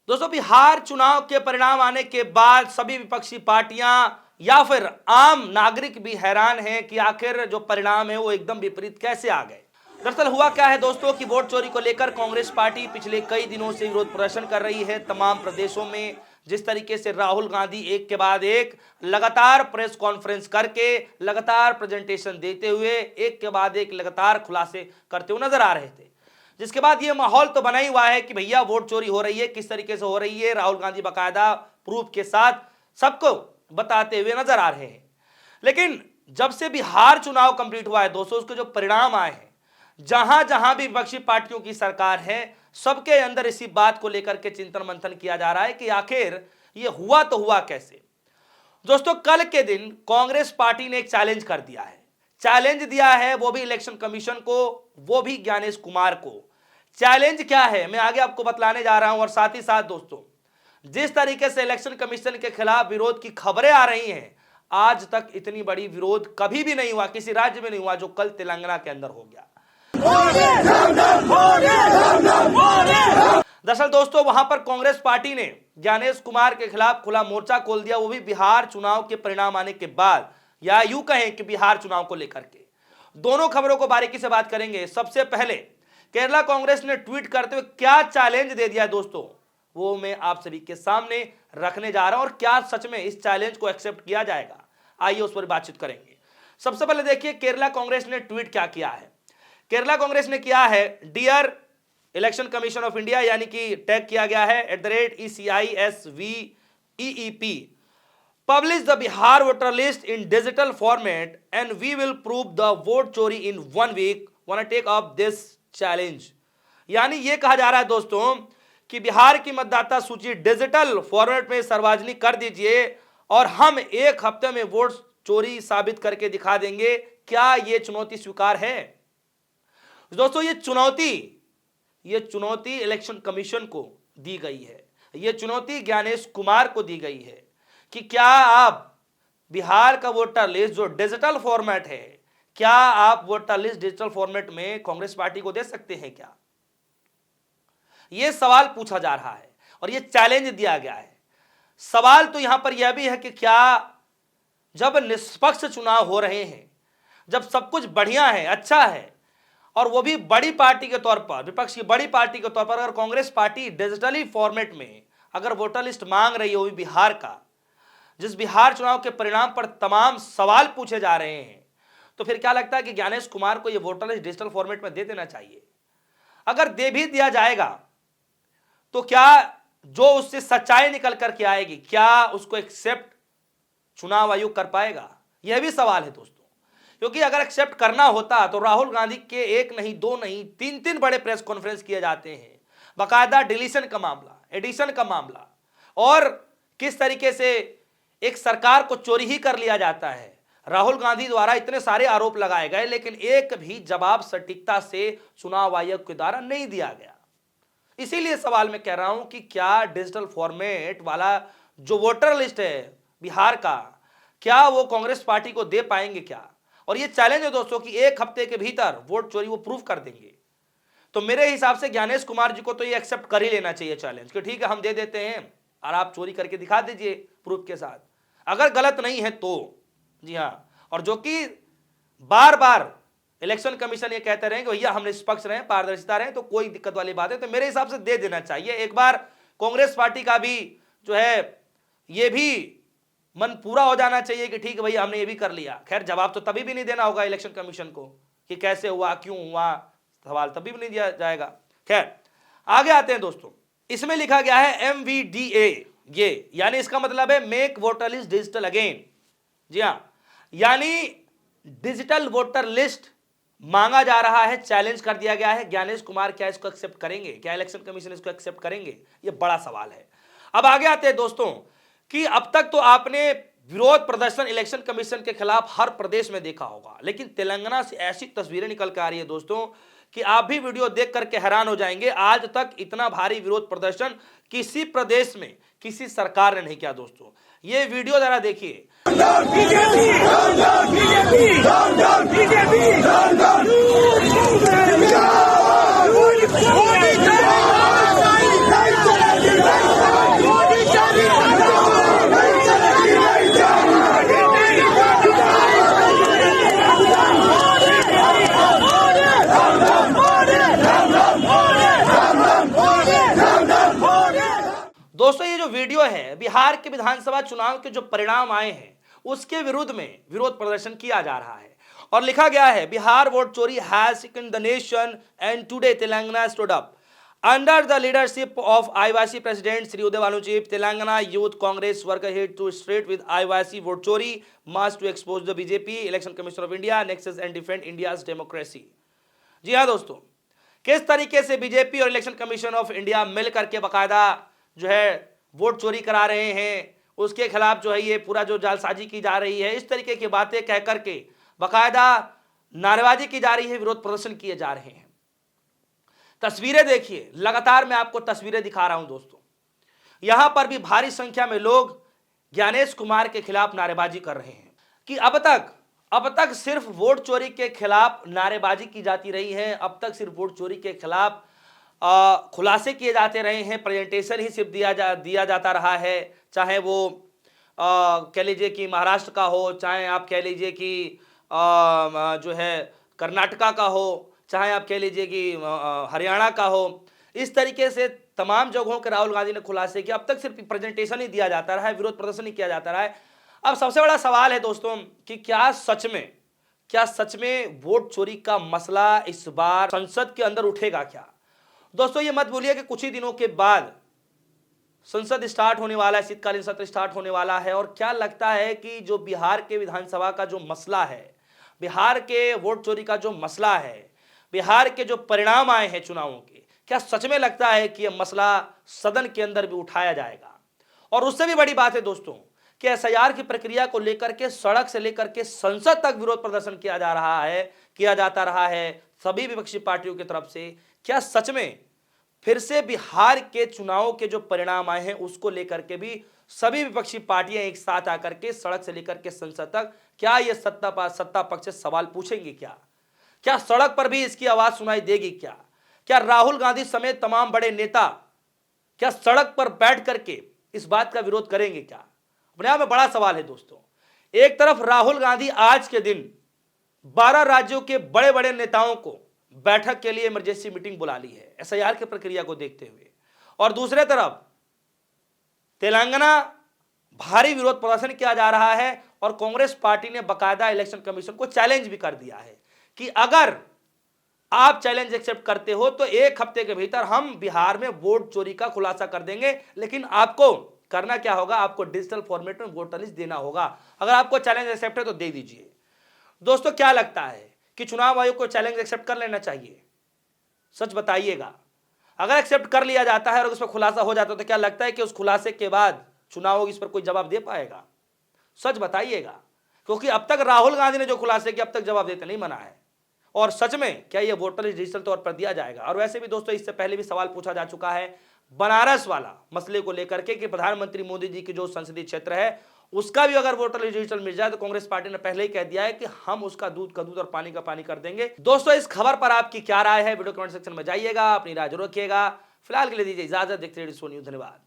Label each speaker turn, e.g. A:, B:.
A: दोस्तों, बिहार चुनाव के परिणाम आने के बाद सभी विपक्षी पार्टियां या फिर आम नागरिक भी हैरान हैं कि आखिर जो परिणाम है वो एकदम विपरीत कैसे आ गए। दरअसल हुआ क्या है दोस्तों कि वोट चोरी को लेकर कांग्रेस पार्टी पिछले कई दिनों से विरोध प्रदर्शन कर रही है तमाम प्रदेशों में। जिस तरीके से राहुल गांधी एक के बाद एक लगातार प्रेस कॉन्फ्रेंस करके लगातार प्रेजेंटेशन देते हुए एक के बाद एक लगातार खुलासे करते हुए नजर आ रहे थे, जिसके बाद ये माहौल तो बना ही हुआ है कि भैया वोट चोरी हो रही है, किस तरीके से हो रही है। राहुल गांधी बाकायदा प्रूफ के साथ सबको बताते हुए नजर आ रहे हैं। लेकिन जब से बिहार चुनाव कंप्लीट हुआ है दोस्तों, उसके जो परिणाम आए हैं, जहां जहां भी विपक्षी पार्टियों की सरकार है, सबके अंदर इसी बात को लेकर के चिंतन मंथन किया जा रहा है कि आखिर ये हुआ तो हुआ कैसे। दोस्तों, कल के दिन कांग्रेस पार्टी ने एक चैलेंज कर दिया है, चैलेंज दिया है, वो भी इलेक्शन कमीशन को, वो भी ज्ञानेश कुमार को। चैलेंज क्या है मैं आगे आपको बतलाने जा रहा हूं। और साथ ही साथ दोस्तों, जिस तरीके से इलेक्शन कमीशन के खिलाफ विरोध की खबरें आ रही हैं, आज तक इतनी बड़ी विरोध कभी भी नहीं हुआ, किसी राज्य में नहीं हुआ जो कल तेलंगाना के अंदर हो गया। दरअसल दोस्तों, वहां पर कांग्रेस पार्टी ने ज्ञानेश कुमार के खिलाफ खुला मोर्चा खोल दिया, वो भी बिहार चुनाव के परिणाम आने के बाद, या यूं कहें कि बिहार चुनाव को लेकर के। दोनों खबरों को बारीकी से बात करेंगे। सबसे पहले केरला कांग्रेस ने ट्वीट करते हुए क्या चैलेंज दे दिया दोस्तों, वो मैं आप सभी के सामने रखने जा रहा हूं, और क्या सच में इस चैलेंज को एक्सेप्ट किया जाएगा, आइए उस पर बातचीत करेंगे। सबसे पहले देखिए केरला कांग्रेस ने ट्वीट क्या किया है। केरला कांग्रेस ने किया है, dear election commission of India, यानी कि टैग किया गया है @ECISVEEP, publish the Bihar voter list in digital format and we will prove the vote चोरी in 1 week. Wanna take up this challenge? यानी ये कहा जा रहा है दोस्तों कि बिहार की मतदाता सूची डिजिटल फॉर्मेट में सार्वजनिक कर दीजिए और हम एक हफ्ते में वोट चोरी साबित करके दिखा देंगे। क्या ये चुनौती स्वीकार है? दोस्तों, ये चुनौती इलेक्शन कमीशन को दी गई है, ये चुनौती ज्ञानेश कुमार को दी गई है कि क्या आप बिहार का वोटर लिस्ट जो डिजिटल फॉर्मेट है, क्या आप वोटर लिस्ट डिजिटल फॉर्मेट में कांग्रेस पार्टी को दे सकते हैं क्या? यह सवाल पूछा जा रहा है और यह चैलेंज दिया गया है। सवाल तो यहां पर यह भी है कि क्या जब निष्पक्ष चुनाव हो रहे हैं, जब सब कुछ बढ़िया है, अच्छा है, और वो भी बड़ी पार्टी के तौर पर, विपक्ष की बड़ी पार्टी के तौर पर, अगर कांग्रेस पार्टी डिजिटली फॉर्मेट में अगर वोटर लिस्ट मांग रही है, वो भी बिहार का, जिस बिहार चुनाव के परिणाम पर तमाम सवाल पूछे जा रहे हैं, तो फिर क्या लगता है कि ज्ञानेश कुमार को यह वोटर लिस्ट डिजिटल फॉर्मेट में दे देना चाहिए? अगर दे भी दिया जाएगा तो क्या जो उससे सच्चाई निकल करके आएगी, क्या उसको एक्सेप्ट चुनाव आयोग कर पाएगा? यह भी सवाल है दोस्तों, क्योंकि अगर एक्सेप्ट करना होता तो राहुल गांधी के एक नहीं, दो नहीं, तीन बड़े प्रेस कॉन्फ्रेंस किए जाते हैं, बाकायदा डिलीशन का मामला, एडिशन का मामला, और किस तरीके से एक सरकार को चोरी ही कर लिया जाता है। राहुल गांधी द्वारा इतने सारे आरोप लगाए गए, लेकिन एक भी जवाब सटीकता से चुनाव आयोग के द्वारा नहीं दिया गया। इसीलिए सवाल मैं कह रहा हूं कि क्या डिजिटल फॉर्मेट वाला जो वोटर लिस्ट है बिहार का, क्या वो कांग्रेस पार्टी को दे पाएंगे क्या? और ये चैलेंज है दोस्तों कि एक हफ्ते के भीतर वोट चोरी वो प्रूफ कर देंगे। तो मेरे हिसाब से ज्ञानेश कुमार जी को तो ये एक्सेप्ट कर ही लेना चाहिए चैलेंज, कि ठीक है हम दे देते हैं और आप चोरी करके दिखा दीजिए प्रूफ के साथ, अगर गलत नहीं है तो। जी हाँ, और जो कि बार बार इलेक्शन कमीशन ये कहते रहे कि भैया हम निष्पक्ष रहे, पारदर्शिता रहे, तो कोई दिक्कत वाली बात है, तो मेरे हिसाब से दे देना चाहिए। एक बार कांग्रेस पार्टी का भी जो है ये भी मन पूरा हो जाना चाहिए कि ठीक है भैया हमने ये भी कर लिया। खैर, जवाब तो तभी भी नहीं देना होगा इलेक्शन कमीशन को कि कैसे हुआ, क्यों हुआ, सवाल तभी भी नहीं दिया जाएगा। खैर, आगे आते हैं दोस्तों। इसमें लिखा गया है MVDA, ये यानी इसका मतलब है make voter list digital again. जी हाँ, यानी डिजिटल वोटर लिस्ट मांगा जा रहा है, चैलेंज कर दिया गया है। ज्ञानेश कुमार क्या इसको एक्सेप्ट करेंगे? क्या इलेक्शन कमीशन इसको एक्सेप्ट करेंगे? ये बड़ा सवाल है। अब आगे आते हैं दोस्तों कि अब तक तो आपने विरोध प्रदर्शन इलेक्शन कमीशन के खिलाफ हर प्रदेश में देखा होगा, लेकिन तेलंगाना से ऐसी तस्वीरें निकल कर आ रही है दोस्तों कि आप भी वीडियो देख करके हैरान हो जाएंगे। आज तक इतना भारी विरोध प्रदर्शन किसी प्रदेश में किसी सरकार ने नहीं किया दोस्तों। ये वीडियो जरा देखिए। दोस्तों ये जो वीडियो है बिहार के विधानसभा चुनाव के जो परिणाम आए हैं उसके विरुद्ध में विरोध प्रदर्शन किया जा रहा है और लिखा गया है Bihar vote chori has shaken the nation and today Telangana stood up under the leadership of IYC president Shri Uday Bhanu chief Telangana youth Congress work ahead to straight with IYC vote chori mass to expose the BJP election commission of India nexus and defend India's democracy. जी हाँ दोस्तों, किस तरीके से BJP और election commission of India मिल करके बाकायदा जो है वोट चोरी करा रहे हैं, उसके खिलाफ जो है ये पूरा जो जालसाजी की जा रही है, इस तरीके की बातें कह करके बाकायदा नारेबाजी की जा रही है, विरोध प्रदर्शन किए जा रहे हैं। तस्वीरें देखिए, लगातार मैं आपको तस्वीरें दिखा रहा हूं दोस्तों। यहां पर भी भारी संख्या में लोग ज्ञानेश कुमार के खिलाफ नारेबाजी कर रहे हैं कि अब तक सिर्फ वोट चोरी के खिलाफ नारेबाजी की जाती रही है, अब तक सिर्फ वोट चोरी के खिलाफ खुलासे किए जाते रहे हैं, प्रेजेंटेशन ही सिर्फ दिया जाता रहा है, चाहे वो कह लीजिए कि महाराष्ट्र का हो, चाहे आप कह लीजिए कि जो है कर्नाटका का हो, चाहे आप कह लीजिए कि हरियाणा का हो। इस तरीके से तमाम जगहों के राहुल गांधी ने खुलासे किया, अब तक सिर्फ प्रेजेंटेशन ही दिया जाता रहा है, विरोध प्रदर्शन ही किया जाता रहा है। अब सबसे बड़ा सवाल है दोस्तों कि क्या सच में वोट चोरी का मसला इस बार संसद के अंदर उठेगा क्या? दोस्तों ये मत भूलिए कि कुछ ही दिनों के बाद संसद स्टार्ट होने वाला है, शीतकालीन सत्र स्टार्ट होने वाला है और क्या लगता है कि जो बिहार के विधानसभा का जो मसला है, बिहार के वोट चोरी का जो मसला है, बिहार के जो परिणाम आए हैं चुनावों के, क्या सच में लगता है कि यह मसला सदन के अंदर भी उठाया जाएगा? और उससे भी बड़ी बात है दोस्तों कि एसआईआर की प्रक्रिया को लेकर के सड़क से लेकर के संसद तक विरोध प्रदर्शन किया जाता रहा है सभी विपक्षी पार्टियों की तरफ से। क्या सच में फिर से बिहार के चुनाव के जो परिणाम आए हैं उसको लेकर के भी सभी विपक्षी पार्टियां एक साथ आकर के सड़क से लेकर के संसद तक क्या ये सत्ता पक्ष से सवाल पूछेंगे? क्या सड़क पर भी इसकी आवाज सुनाई देगी? क्या राहुल गांधी समेत तमाम बड़े नेता क्या सड़क पर बैठ करके इस बात का विरोध करेंगे? क्या अपने आप में बड़ा सवाल है दोस्तों। एक तरफ राहुल गांधी आज के दिन 12 राज्यों के बड़े बड़े नेताओं को बैठक के लिए इमरजेंसी मीटिंग बुला ली है एसआईआर की प्रक्रिया को देखते हुए, और दूसरे तरफ तेलंगाना भारी विरोध प्रदर्शन किया जा रहा है और कांग्रेस पार्टी ने बाकायदा इलेक्शन कमीशन को चैलेंज भी कर दिया है कि अगर आप चैलेंज एक्सेप्ट करते हो तो 1 हफ्ते के भीतर हम बिहार में वोट चोरी का खुलासा कर देंगे, लेकिन आपको करना क्या होगा? आपको डिजिटल फॉर्मेट में वोटर लिस्ट देना होगा। अगर आपको चैलेंज एक्सेप्ट है तो दे दीजिए। दोस्तों क्या लगता है कि चुनाव आयोग को चैलेंज एक्सेप्ट कर लेना चाहिए? सच बताइएगा। अगर एक्सेप्ट कर लिया जाता है और उस पर खुलासा हो जाता है तो क्या लगता है कि उस खुलासे के बाद चुनाव आयोग इस पर कोई जवाब दे पाएगा? सच बताइएगा, क्योंकि अब तक राहुल गांधी ने जो खुलासे किया अब तक जवाब देते नहीं मना है। और सच में क्या यह वोटर लिस्ट डिजिटल तौर पर दिया जाएगा? और वैसे भी दोस्तों इससे पहले भी सवाल पूछा जा चुका है बनारस वाला मसले को लेकर के कि प्रधानमंत्री मोदी जी की जो संसदीय क्षेत्र है उसका भी अगर वोटर लिस्ट डिजिटल मिल जाए तो कांग्रेस पार्टी ने पहले ही कह दिया है कि हम उसका दूध का दूध और पानी का पानी कर देंगे। दोस्तों इस खबर पर आपकी क्या राय है? वीडियो कमेंट सेक्शन में जाइएगा, अपनी राय जरूर रखिएगा। फिलहाल के लिए दीजिए इजाजत, देखते रहिए सो न्यूज़। धन्यवाद।